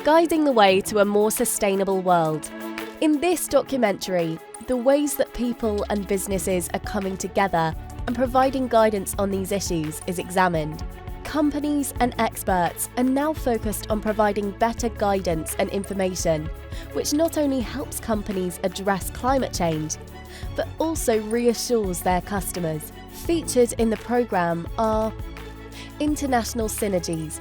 guiding the way to a more sustainable world. In this documentary, the ways that people and businesses are coming together and providing guidance on these issues is examined. Companies and experts are now focused on providing better guidance and information, which not only helps companies address climate change, but also reassures their customers. Featured in the programme are international synergies,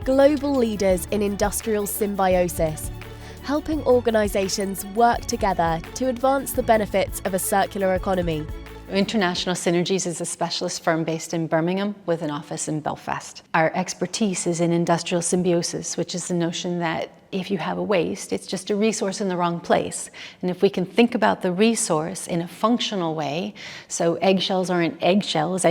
global leaders in industrial symbiosis, helping organisations work together to advance the benefits of a circular economy. International Synergies is a specialist firm based in Birmingham with an office in Belfast. Our expertise is in industrial symbiosis, which is the notion that if you have a waste, it's just a resource in the wrong place. And if we can think about the resource in a functional way, so eggshells aren't eggshells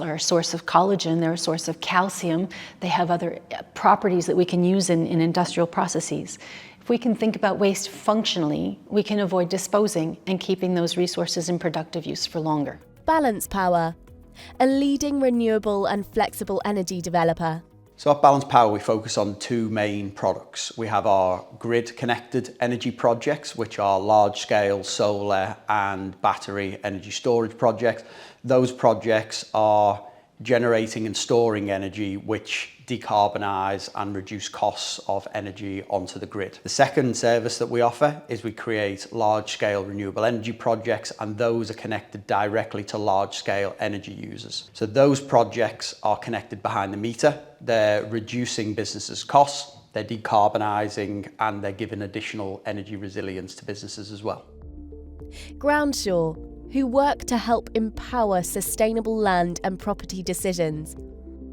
are a source of collagen, they're a source of calcium, they have other properties that we can use in industrial processes. If we can think about waste functionally, we can avoid disposing and keeping those resources in productive use for longer. Balance Power, a leading renewable and flexible energy developer. So at Balance Power, we focus on two main products. We have our grid-connected energy projects, which are large-scale solar and battery energy storage projects. Those projects are generating and storing energy which decarbonise and reduce costs of energy onto the grid. The second service that we offer is we create large-scale renewable energy projects, and those are connected directly to large-scale energy users. So those projects are connected behind the meter, they're reducing businesses' costs, they're decarbonising, and they're giving additional energy resilience to businesses as well. Groundshore, who work to help empower sustainable land and property decisions.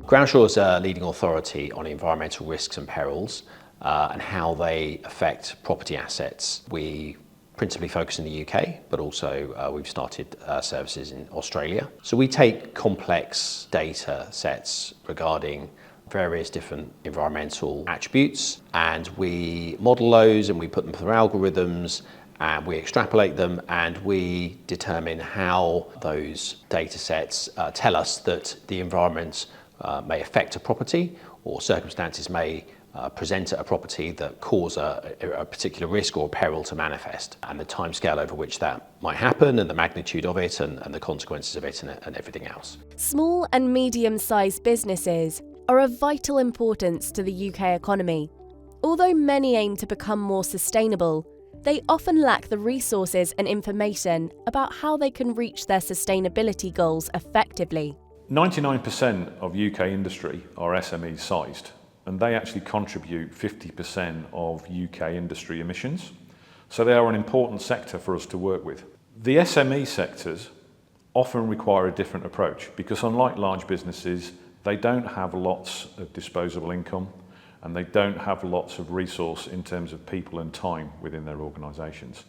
Groundshore is a leading authority on environmental risks and perils and how they affect property assets. We principally focus in the UK, but also we've started services in Australia. So we take complex data sets regarding various different environmental attributes, and we model those and we put them through algorithms, and we extrapolate them, and we determine how those data sets tell us that the environment may affect a property, or circumstances may present at a property that cause a particular risk or peril to manifest, and the timescale over which that might happen, and the magnitude of it, and the consequences of it, and everything else. Small and medium-sized businesses are of vital importance to the UK economy. Although many aim to become more sustainable, they often lack the resources and information about how they can reach their sustainability goals effectively. 99% of UK industry are SME sized, and they actually contribute 50% of UK industry emissions. So they are an important sector for us to work with. The SME sectors often require a different approach because, unlike large businesses, they don't have lots of disposable income, and they don't have lots of resource in terms of people and time within their organisations.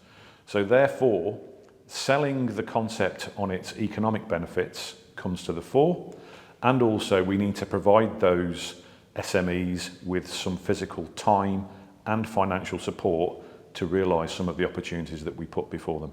So therefore, selling the concept on its economic benefits comes to the fore, and also we need to provide those SMEs with some physical time and financial support to realise some of the opportunities that we put before them.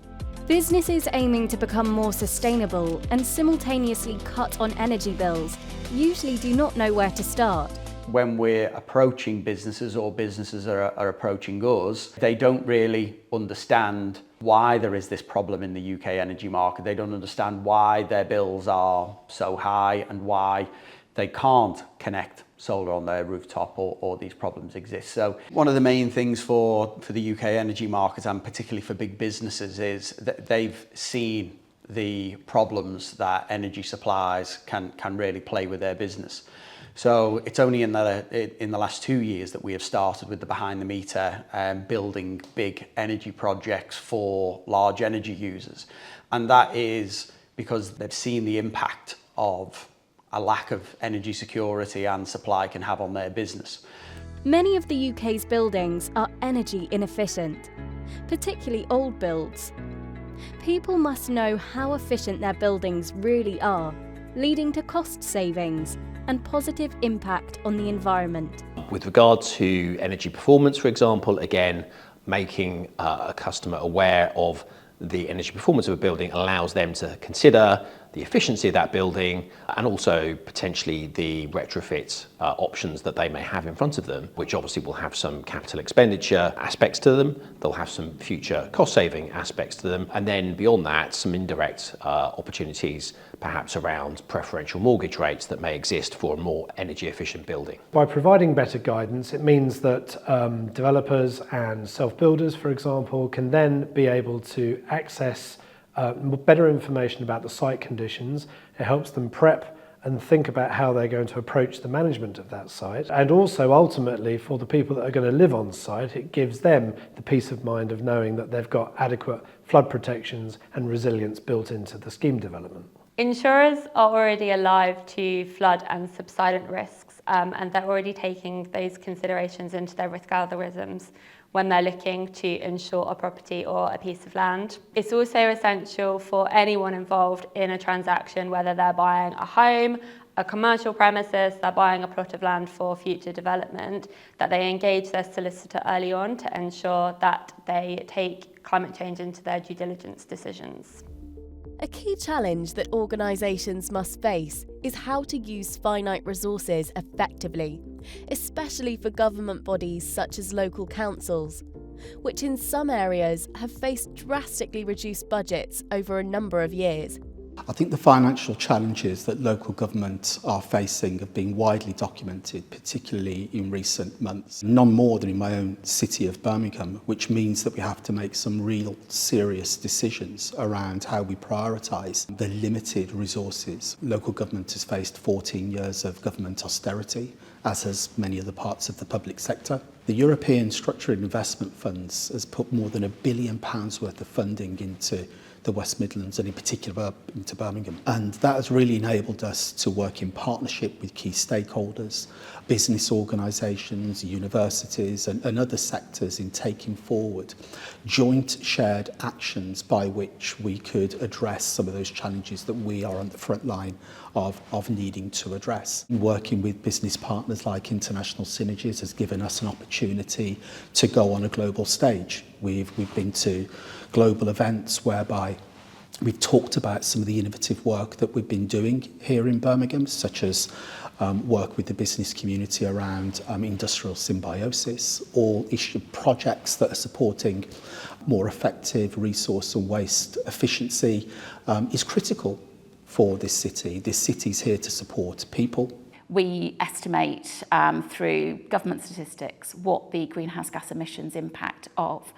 Businesses aiming to become more sustainable and simultaneously cut on energy bills usually do not know where to start. When we're approaching businesses, or businesses are approaching us, they don't really understand why there is this problem in the UK energy market. They don't understand why their bills are so high and why they can't connect solar on their rooftop, or these problems exist. So one of the main things for the UK energy market, and particularly for big businesses, is that they've seen the problems that energy supplies can really play with their business. So it's only in the last 2 years that we have started with the behind the meter building big energy projects for large energy users. And that is because they've seen the impact of a lack of energy security and supply can have on their business. Many of the UK's buildings are energy inefficient, particularly old builds. People must know how efficient their buildings really are, leading to cost savings and positive impact on the environment. With regard to energy performance, for example, again, making a customer aware of the energy performance of a building allows them to consider the efficiency of that building, and also potentially the retrofit options that they may have in front of them, which obviously will have some capital expenditure aspects to them. They'll have some future cost-saving aspects to them, and then beyond that, some indirect opportunities, perhaps around preferential mortgage rates that may exist for a more energy-efficient building. By providing better guidance, it means that developers and self-builders, for example, can then be able to access better information about the site conditions. It helps them prep and think about how they're going to approach the management of that site. And also, ultimately, for the people that are going to live on site, it gives them the peace of mind of knowing that they've got adequate flood protections and resilience built into the scheme development. Insurers are already alive to flood and subsidence risks, and they're already taking those considerations into their risk algorithms when they're looking to insure a property or a piece of land. It's also essential for anyone involved in a transaction, whether they're buying a home, a commercial premises, they're buying a plot of land for future development, that they engage their solicitor early on to ensure that they take climate change into their due diligence decisions. A key challenge that organisations must face is how to use finite resources effectively, especially for government bodies such as local councils, which in some areas have faced drastically reduced budgets over a number of years. I think the financial challenges that local governments are facing have been widely documented, particularly in recent months. None more than in my own city of Birmingham, which means that we have to make some real serious decisions around how we prioritise the limited resources. Local government has faced 14 years of government austerity, as has many other parts of the public sector. The European Structural Investment Funds has put more than £1 billion worth of funding into the West Midlands and in particular into Birmingham. And that has really enabled us to work in partnership with key stakeholders, business organisations, universities and other sectors in taking forward joint shared actions by which we could address some of those challenges that we are on the front line of needing to address. Working with business partners like International Synergies has given us an opportunity to go on a global stage. We've been to global events whereby we've talked about some of the innovative work that we've been doing here in Birmingham, such as work with the business community around industrial symbiosis, or issue projects that are supporting more effective resource and waste efficiency is critical for this city. This city is here to support people. We estimate through government statistics what the greenhouse gas emissions impact of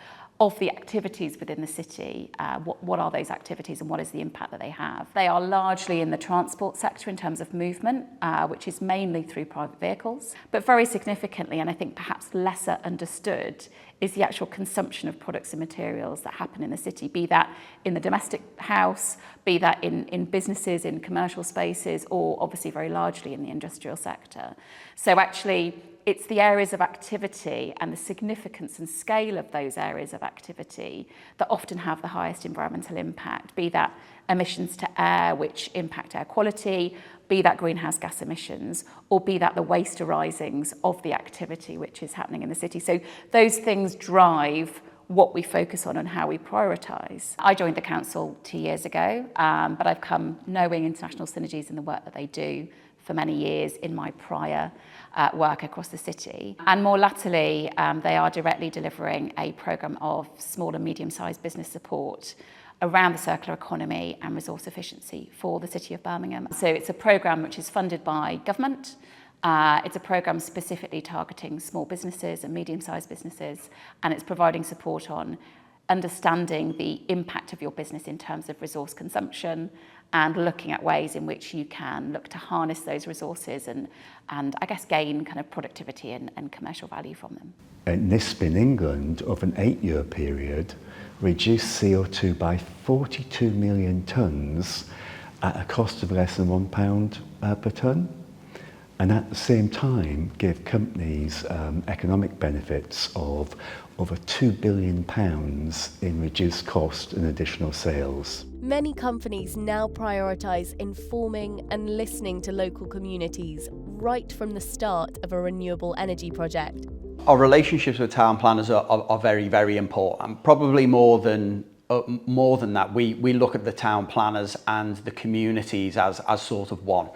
the activities within the city, what are those activities and what is the impact that they have. They are largely in the transport sector in terms of movement, which is mainly through private vehicles, but very significantly, and I think perhaps lesser understood, is the actual consumption of products and materials that happen in the city, be that in the domestic house, be that in businesses, in commercial spaces, or obviously very largely in the industrial sector. So actually, it's the areas of activity and the significance and scale of those areas of activity that often have the highest environmental impact, be that emissions to air, which impact air quality, be that greenhouse gas emissions, or be that the waste arisings of the activity which is happening in the city. So those things drive what we focus on and how we prioritise. I joined the council 2 years ago, but I've come knowing International Synergies and the work that they do for many years in my prior work across the city. And more latterly, they are directly delivering a programme of small and medium-sized business support around the circular economy and resource efficiency for the City of Birmingham. So it's a programme which is funded by government. It's a programme specifically targeting small businesses and medium-sized businesses, and it's providing support on understanding the impact of your business in terms of resource consumption and looking at ways in which you can look to harness those resources and I guess gain kind of productivity and commercial value from them. NISP in England, over an 8-year period, reduced CO2 by 42 million tonnes at a cost of less than £1 per tonne, and at the same time give companies economic benefits of over £2 billion in reduced cost and additional sales. Many companies now prioritise informing and listening to local communities right from the start of a renewable energy project. Our relationships with town planners are very, very important, probably more than more than that, we look at the town planners and the communities as sort of one.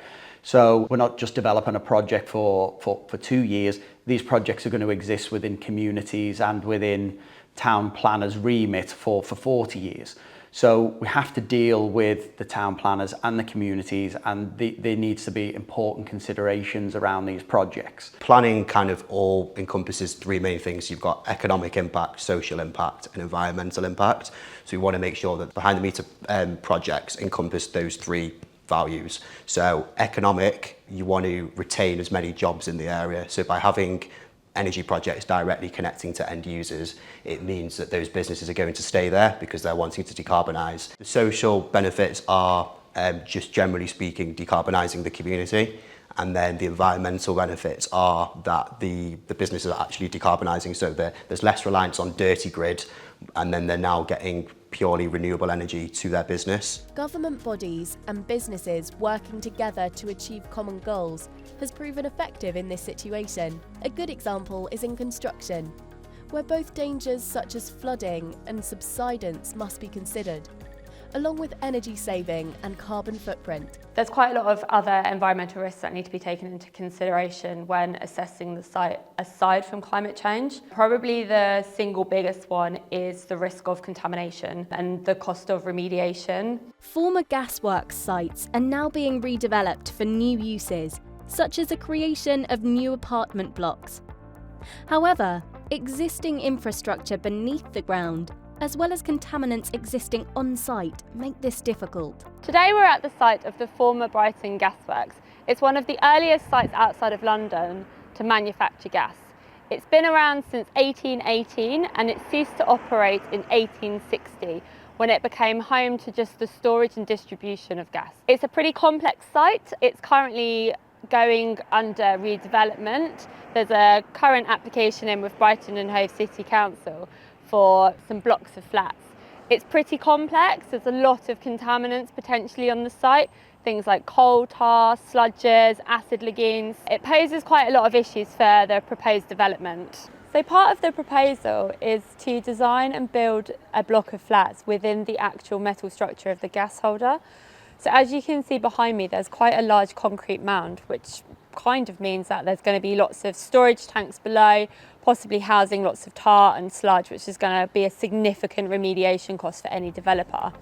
So we're not just developing a project for 2 years. These projects are going to exist within communities and within town planners' remit for 40 years. So we have to deal with the town planners and the communities, and there needs to be important considerations around these projects. Planning kind of all encompasses three main things. You've got economic impact, social impact, and environmental impact. So we want to make sure that behind the meter projects encompass those three values. So economic, you want to retain as many jobs in the area. So by having energy projects directly connecting to end users, it means that those businesses are going to stay there because they're wanting to decarbonise. The social benefits are just generally speaking decarbonising the community, and then the environmental benefits are that the businesses are actually decarbonising, so there's less reliance on dirty grid, and then they're now getting purely renewable energy to their business. Government bodies and businesses working together to achieve common goals has proven effective in this situation. A good example is in construction, where both dangers such as flooding and subsidence must be considered, along with energy saving and carbon footprint. There's quite a lot of other environmental risks that need to be taken into consideration when assessing the site aside from climate change. Probably the single biggest one is the risk of contamination and the cost of remediation. Former gasworks sites are now being redeveloped for new uses, such as the creation of new apartment blocks. However, existing infrastructure beneath the ground, as well as contaminants existing on-site, make this difficult. Today we're at the site of the former Brighton Gasworks. It's one of the earliest sites outside of London to manufacture gas. It's been around since 1818 and it ceased to operate in 1860 when it became home to just the storage and distribution of gas. It's a pretty complex site. It's currently going under redevelopment. There's a current application in with Brighton and Hove City Council for some blocks of flats. It's pretty complex. There's a lot of contaminants potentially on the site, things like coal tar, sludges, acid lagoons. It poses quite a lot of issues for the proposed development. So part of the proposal is to design and build a block of flats within the actual metal structure of the gas holder. So as you can see behind me, there's quite a large concrete mound, which kind of means that there's going to be lots of storage tanks below, possibly housing lots of tar and sludge, which is going to be a significant remediation cost for any developer.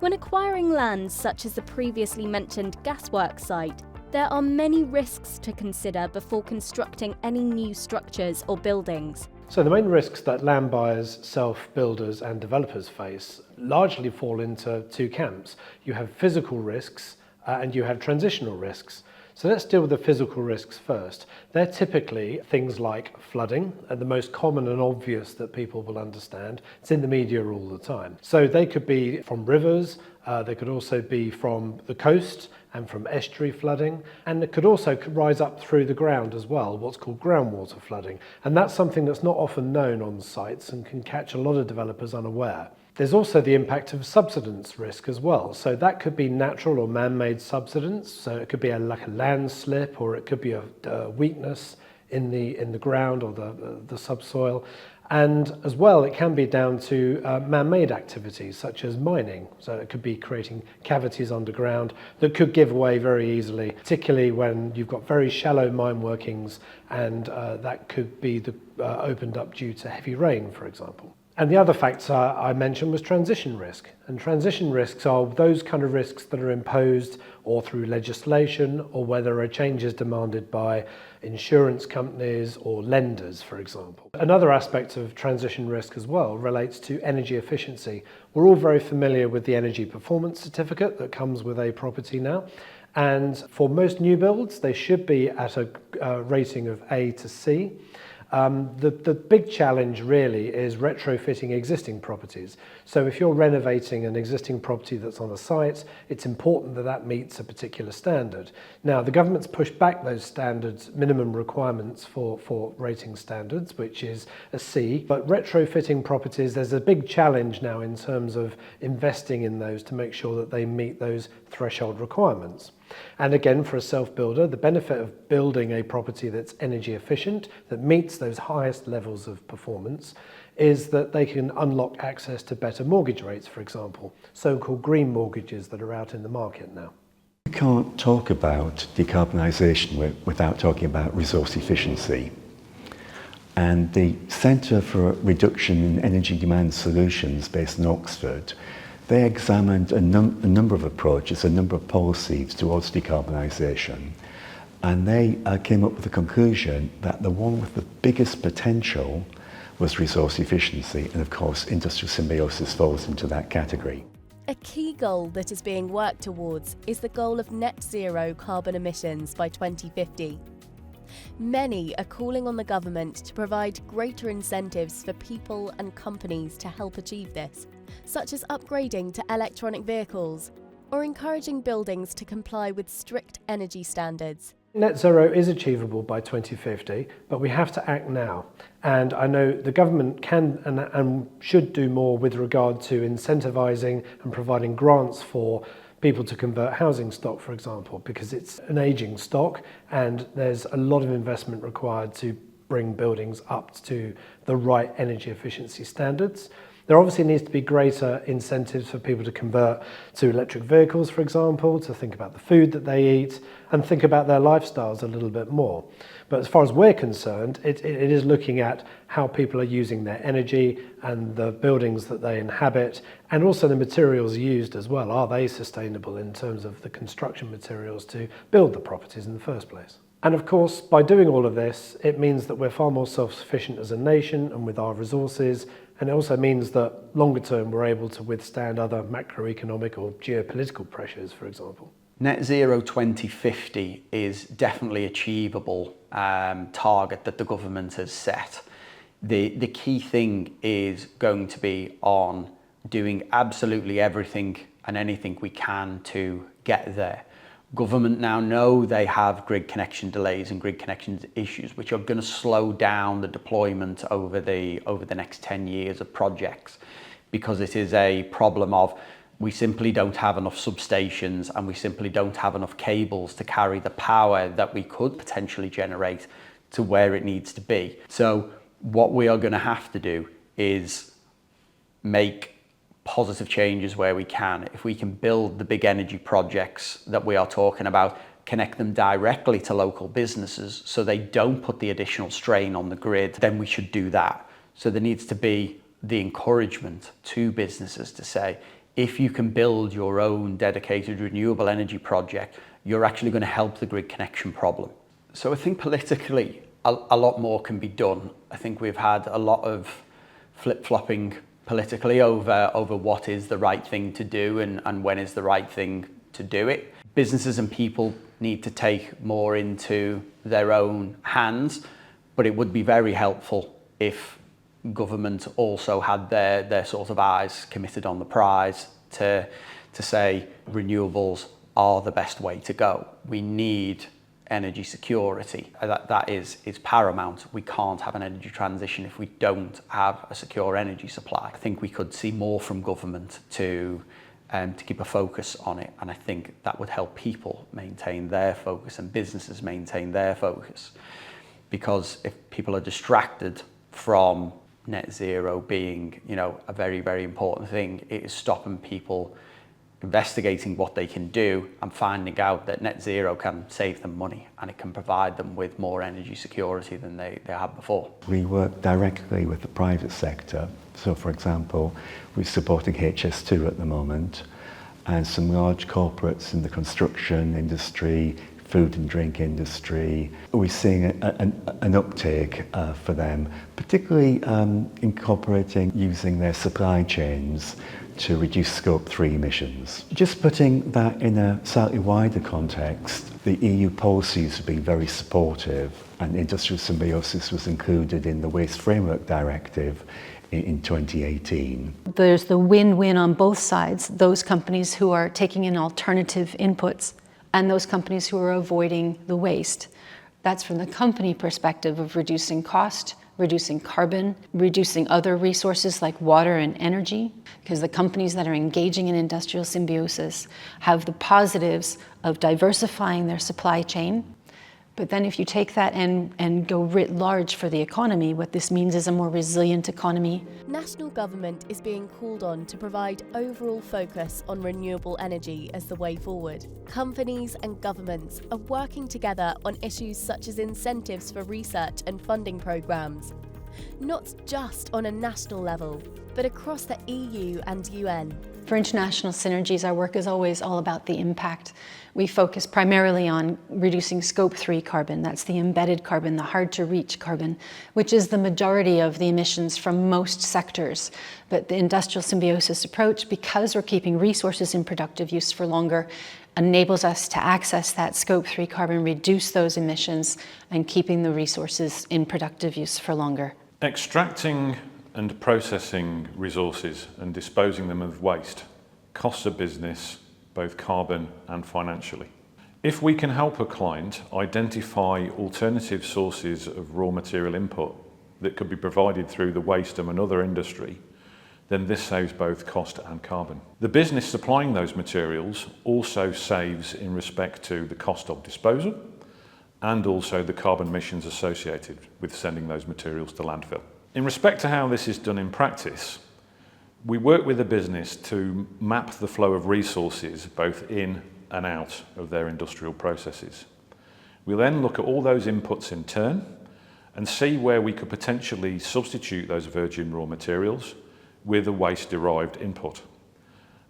When acquiring lands such as the previously mentioned gasworks site, there are many risks to consider before constructing any new structures or buildings. So the main risks that land buyers, self-builders and developers face largely fall into two camps. You have physical risks and you have transitional risks. So let's deal with the physical risks first. They're typically things like flooding, and the most common and obvious that people will understand. It's in the media all the time. So they could be from rivers, they could also be from the coast and from estuary flooding, and it could also rise up through the ground as well, what's called groundwater flooding. And that's something that's not often known on sites and can catch a lot of developers unaware. There's also the impact of subsidence risk as well. So that could be natural or man-made subsidence. So it could be like a landslip, or it could be a weakness in the ground or the subsoil. And as well, it can be down to man-made activities such as mining. So it could be creating cavities underground that could give way very easily, particularly when you've got very shallow mine workings, and that could be opened up due to heavy rain, for example. And the other factor I mentioned was transition risk. And transition risks are those kind of risks that are imposed or through legislation, or where there are changes demanded by insurance companies or lenders, for example. Another aspect of transition risk as well relates to energy efficiency. We're all very familiar with the energy performance certificate that comes with a property now. And for most new builds, they should be at a rating of A to C. The big challenge really is retrofitting existing properties. So if you're renovating an existing property that's on a site, it's important that that meets a particular standard. Now, the government's pushed back those standards, minimum requirements for rating standards, which is a C. But retrofitting properties, there's a big challenge now in terms of investing in those to make sure that they meet those threshold requirements. And again, for a self-builder, the benefit of building a property that's energy efficient, that meets those highest levels of performance, is that they can unlock access to better mortgage rates, for example, so-called green mortgages that are out in the market now. You can't talk about decarbonisation without talking about resource efficiency. And the Centre for Reduction in Energy Demand Solutions, based in Oxford, they examined a number of approaches, a number of policies towards decarbonisation, and they came up with the conclusion that the one with the biggest potential was resource efficiency, and of course industrial symbiosis falls into that category. A key goal that is being worked towards is the goal of net zero carbon emissions by 2050. Many are calling on the government to provide greater incentives for people and companies to help achieve this, such as upgrading to electronic vehicles or encouraging buildings to comply with strict energy standards. Net zero is achievable by 2050, but we have to act now. And I know the government can and should do more with regard to incentivising and providing grants for people to convert housing stock, for example, because it's an ageing stock and there's a lot of investment required to bring buildings up to the right energy efficiency standards. There obviously needs to be greater incentives for people to convert to electric vehicles, for example, to think about the food that they eat and think about their lifestyles a little bit more. But as far as we're concerned, it is looking at how people are using their energy and the buildings that they inhabit, and also the materials used as well. Are they sustainable in terms of the construction materials to build the properties in the first place? And of course, by doing all of this, it means that we're far more self-sufficient as a nation and with our resources. And it also means that longer term, we're able to withstand other macroeconomic or geopolitical pressures, for example. Net zero 2050 is definitely achievable target that the government has set. The key thing is going to be on doing absolutely everything and anything we can to get there. Government now know they have grid connection delays and grid connection issues, which are going to slow down the deployment over the next 10 years of projects, because it is a problem of we simply don't have enough substations and we simply don't have enough cables to carry the power that we could potentially generate to where it needs to be. So what we are going to have to do is make positive changes where we can. If we can build the big energy projects that we are talking about, connect them directly to local businesses so they don't put the additional strain on the grid, then we should do that. So there needs to be the encouragement to businesses to say, if you can build your own dedicated renewable energy project, you're actually going to help the grid connection problem. So I think politically, a lot more can be done. I think we've had a lot of flip-flopping politically over what is the right thing to do and when is the right thing to do it. Businesses and people need to take more into their own hands, but it would be very helpful if government also had their sort of eyes committed on the prize to say renewables are the best way to go. We need energy security. That is paramount. We can't have an energy transition if we don't have a secure energy supply. I think we could see more from government to keep a focus on it, and I think that would help people maintain their focus and businesses maintain their focus. Because if people are distracted from net zero being, a very, very important thing, it is stopping people investigating what they can do and finding out that net zero can save them money and it can provide them with more energy security than they had before. We work directly with the private sector. So for example, we're supporting HS2 at the moment, and some large corporates in the construction industry, food and drink industry. We're seeing an uptake for them, particularly incorporating using their supply chains to reduce Scope 3 emissions. Just putting that in a slightly wider context, the EU policies have been very supportive, and industrial symbiosis was included in the Waste Framework Directive in 2018. There's the win-win on both sides, those companies who are taking in alternative inputs and those companies who are avoiding the waste. That's from the company perspective of reducing cost, reducing carbon, reducing other resources like water and energy, because the companies that are engaging in industrial symbiosis have the positives of diversifying their supply chain, But then if you take that and go writ large for the economy, what this means is a more resilient economy. National government is being called on to provide overall focus on renewable energy as the way forward. Companies and governments are working together on issues such as incentives for research and funding programmes, not just on a national level, but across the EU and UN. For international synergies, our work is always all about the impact. We focus primarily on reducing Scope 3 carbon. That's the embedded carbon, the hard-to-reach carbon, which is the majority of the emissions from most sectors. But the industrial symbiosis approach, because we're keeping resources in productive use for longer, enables us to access that Scope 3 carbon, reduce those emissions, and keeping the resources in productive use for longer. Extracting and processing resources and disposing them of waste costs a business both carbon and financially. If we can help a client identify alternative sources of raw material input that could be provided through the waste of another industry, then this saves both cost and carbon. The business supplying those materials also saves in respect to the cost of disposal and also the carbon emissions associated with sending those materials to landfill. In respect to how this is done in practice, we work with the business to map the flow of resources both in and out of their industrial processes. We'll then look at all those inputs in turn and see where we could potentially substitute those virgin raw materials with a waste-derived input.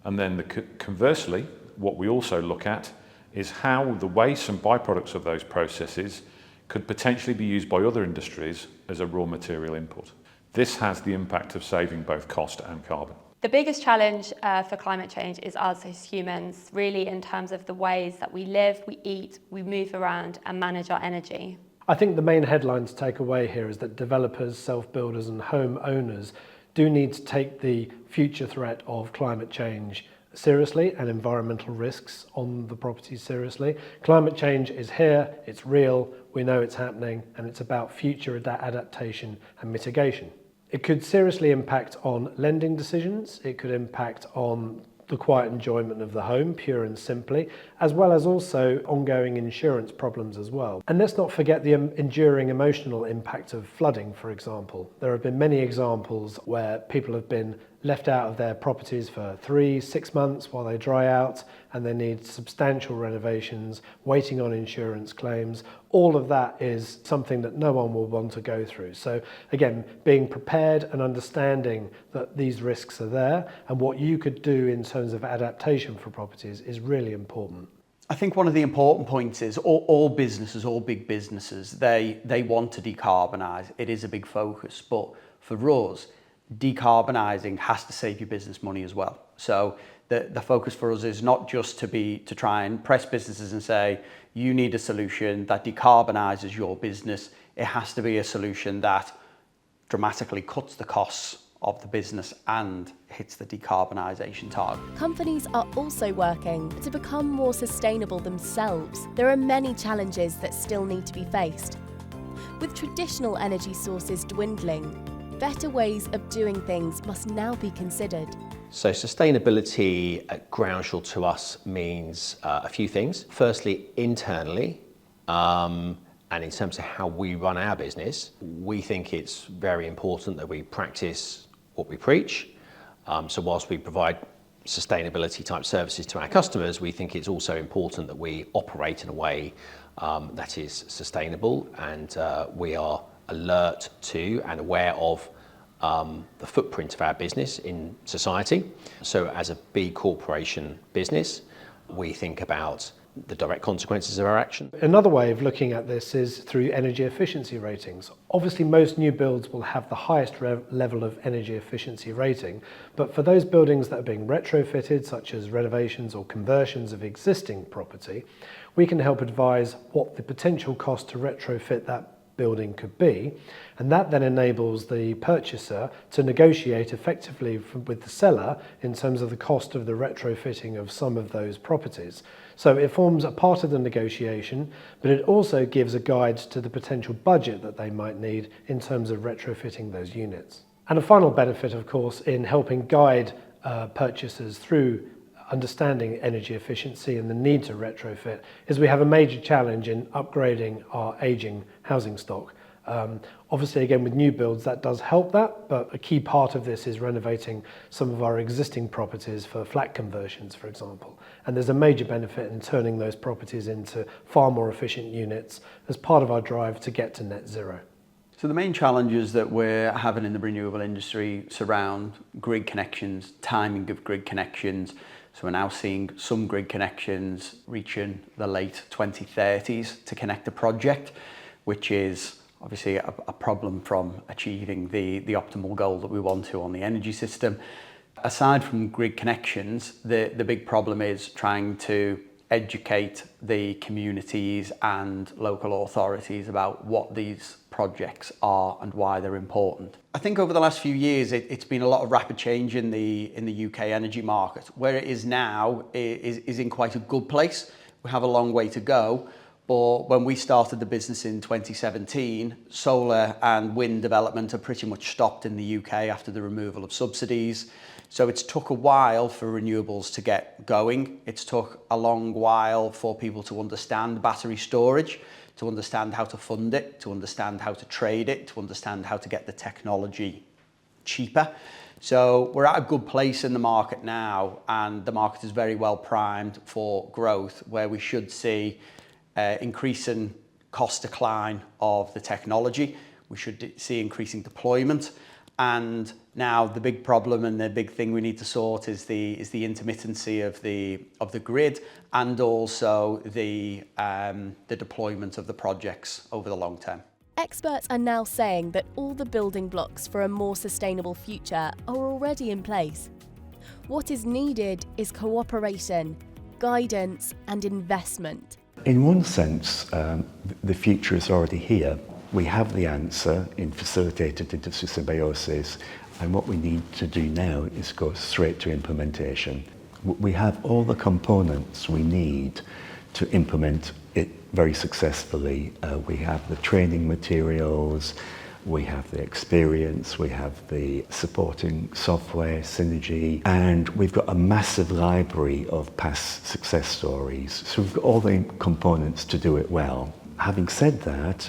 And then conversely, what we also look at is how the waste and byproducts of those processes could potentially be used by other industries as a raw material input. This has the impact of saving both cost and carbon. The biggest challenge for climate change is us as humans, really in terms of the ways that we live, we eat, we move around and manage our energy. I think the main headline to take away here is that developers, self-builders and home owners do need to take the future threat of climate change seriously and environmental risks on the properties seriously. Climate change is here, it's real, we know it's happening, and it's about future adaptation and mitigation. It could seriously impact on lending decisions, it could impact on the quiet enjoyment of the home, pure and simply, as well as also ongoing insurance problems as well. And let's not forget the enduring emotional impact of flooding, for example. There have been many examples where people have been left out of their properties for 3-6 months while they dry out and they need substantial renovations, waiting on insurance claims. All of that is something that no one will want to go through. So again, being prepared and understanding that these risks are there and what you could do in terms of adaptation for properties is really important. I think one of the important points is all businesses, all big businesses, they want to decarbonise. It is a big focus, but for us, decarbonising has to save your business money as well. So the focus for us is not just to try and press businesses and say, you need a solution that decarbonises your business. It has to be a solution that dramatically cuts the costs of the business and hits the decarbonisation target. Companies are also working to become more sustainable themselves. There are many challenges that still need to be faced. With traditional energy sources dwindling, better ways of doing things must now be considered. So sustainability at Groundshaw to us means a few things. Firstly, internally, and in terms of how we run our business, we think it's very important that we practice what we preach. So whilst we provide sustainability type services to our customers, we think it's also important that we operate in a way that is sustainable, and we are alert to and aware of the footprint of our business in society. So as a B corporation business, we think about the direct consequences of our action. Another way of looking at this is through energy efficiency ratings. Obviously, most new builds will have the highest level of energy efficiency rating, but for those buildings that are being retrofitted, such as renovations or conversions of existing property, we can help advise what the potential cost to retrofit that building could be, and that then enables the purchaser to negotiate effectively with the seller in terms of the cost of the retrofitting of some of those properties. So it forms a part of the negotiation, but it also gives a guide to the potential budget that they might need in terms of retrofitting those units. And a final benefit, of course, in helping guide purchasers through understanding energy efficiency and the need to retrofit is we have a major challenge in upgrading our ageing housing stock. Obviously, again, with new builds, that does help that, but a key part of this is renovating some of our existing properties for flat conversions, for example. And there's a major benefit in turning those properties into far more efficient units as part of our drive to get to net zero. So the main challenges that we're having in the renewable industry surround grid connections, timing of grid connections. So we're now seeing some grid connections reaching the late 2030s to connect a project, which is obviously a problem from achieving the optimal goal that we want to on the energy system. Aside from grid connections, the big problem is trying to educate the communities and local authorities about what these projects are and why they're important. I think over the last few years it's been a lot of rapid change in the UK energy market. Where it is now is in quite a good place. We have a long way to go, but when we started the business in 2017, solar and wind development are pretty much stopped in the UK after the removal of subsidies. So it's took a while for renewables to get going. It's took a long while for people to understand battery storage, to understand how to fund it, to understand how to trade it, to understand how to get the technology cheaper. So we're at a good place in the market now, and the market is very well primed for growth, where we should see increasing cost decline of the technology. We should see increasing deployment. And now the big problem and the big thing we need to sort is the intermittency of the grid, and also the deployment of the projects over the long term. Experts are now saying that all the building blocks for a more sustainable future are already in place. What is needed is cooperation, guidance, and investment. In one sense, the future is already here. We have the answer in facilitated industrial symbiosis, and what we need to do now is go straight to implementation. We have all the components we need to implement it very successfully. We have the training materials, we have the experience, we have the supporting software, synergy, and we've got a massive library of past success stories. So we've got all the components to do it well. Having said that,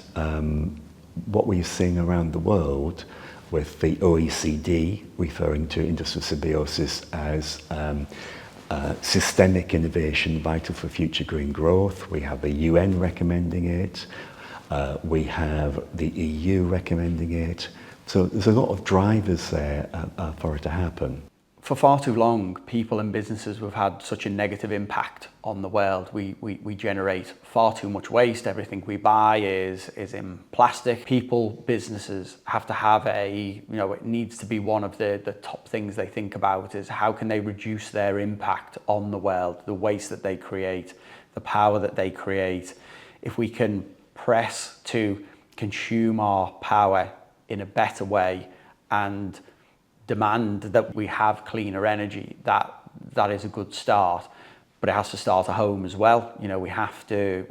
what we're seeing around the world with the OECD referring to industrial symbiosis as systemic innovation vital for future green growth, we have the UN recommending it, we have the EU recommending it. So there's a lot of drivers there for it to happen. For far too long, people and businesses have had such a negative impact on the world. We generate far too much waste. Everything we buy is in plastic. People, businesses have to have it needs to be one of the top things they think about is how can they reduce their impact on the world, the waste that they create, the power that they create. If we can press to consume our power in a better way and demand that we have cleaner energy, that is a good start, but it has to start at home as well. We have to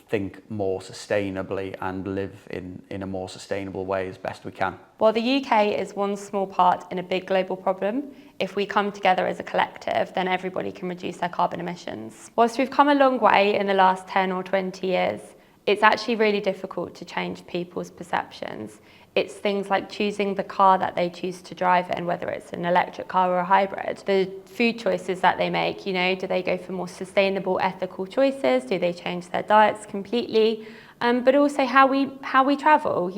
think more sustainably and live in a more sustainable way as best we can. While the UK is one small part in a big global problem, if we come together as a collective, then everybody can reduce their carbon emissions. Whilst we've come a long way in the last 10 or 20 years, it's actually really difficult to change people's perceptions. It's things like choosing the car that they choose to drive in, whether it's an electric car or a hybrid. The food choices that they make, do they go for more sustainable, ethical choices? Do they change their diets completely? But also how we travel,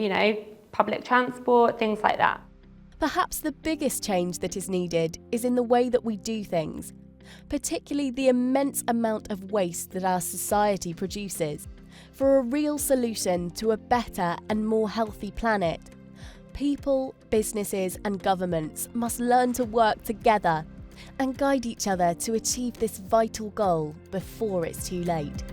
public transport, things like that. Perhaps the biggest change that is needed is in the way that we do things, particularly the immense amount of waste that our society produces. For a real solution to a better and more healthy planet, people, businesses and governments must learn to work together and guide each other to achieve this vital goal before it's too late.